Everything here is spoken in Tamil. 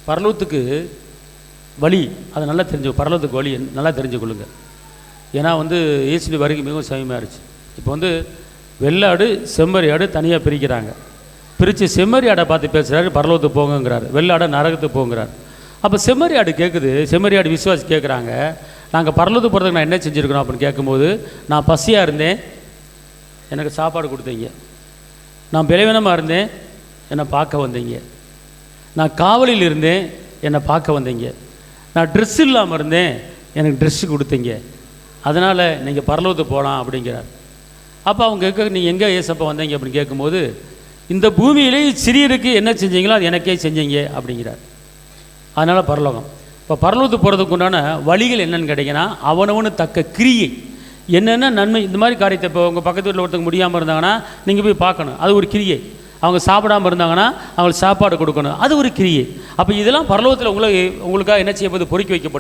பரலோகத்துக்கு வழி அதை நல்லா பரலோகத்துக்கு வழி நல்லா தெரிஞ்சுக்கொள்ளுங்க. ஏன்னா இயேசுவின் வருகை மிகவும் சமயமாக இருந்துச்சு. இப்போ வெள்ளாடு செம்மறி ஆடு தனியாக பிரிக்கிறாங்க. பிரித்து செம்மறி ஆடை பார்த்து பேசுகிறாரு, பரலோகத்துக்கு போங்கிறார். வெள்ளாடை நரகத்துக்கு போங்கிறார். அப்போ செம்மறி ஆடு கேட்குது, செம்மறி ஆடு விசுவாசி கேட்குறாங்க, நாங்கள் பரலோகத்துக்கு போகிறதுக்கு நான் என்ன செஞ்சுருக்கணும் அப்படின்னு கேட்கும்போது, நான் பசியாக இருந்தேன், எனக்கு சாப்பாடு கொடுத்தீங்க. நான் பலவீனமாக இருந்தேன், என்னை பார்க்க வந்தீங்க. நான் காவலில் இருந்தேன், என்னை பார்க்க வந்தீங்க. நான் ட்ரெஸ் இல்லாமல் இருந்தேன், எனக்கு ட்ரெஸ்ஸு கொடுத்தீங்க. அதனால் நீங்கள் பரலோகத்துக்கு போகலாம் அப்படிங்கிறார். அப்போ அவங்க கேட்க, நீங்கள் எங்கே ஏசப்பா வந்தீங்க அப்படின்னு கேட்கும்போது, இந்த பூமியிலே சிறியருக்கு என்ன செஞ்சீங்களோ அது எனக்கே செஞ்சீங்க அப்படிங்கிறார். அதனால் பரலோகம். இப்போ பரலோகத்துக்கு போகிறதுக்கு உண்டான வழிகள் என்னென்னு கேட்டிங்கன்னா, அவனவனு தக்க கிரியை என்னென்ன நன்மை. இந்த மாதிரி காரியத்தை இப்போ உங்கள் பக்கத்து வீட்டில் ஒருத்தங்க முடியாமல் இருந்தாங்கன்னா நீங்கள் போய் பார்க்கணும், அது ஒரு கிரியை. அவங்க சாப்பிடாமல் இருந்தாங்கன்னா அவங்களுக்கு சாப்பாடு கொடுக்கணும், அது ஒரு கிரியை. அப்போ இதெல்லாம் பரலோகத்தில் உங்களுக்காக என்ன செய்யப்போது பொறுக்கி வைக்கப்படும்.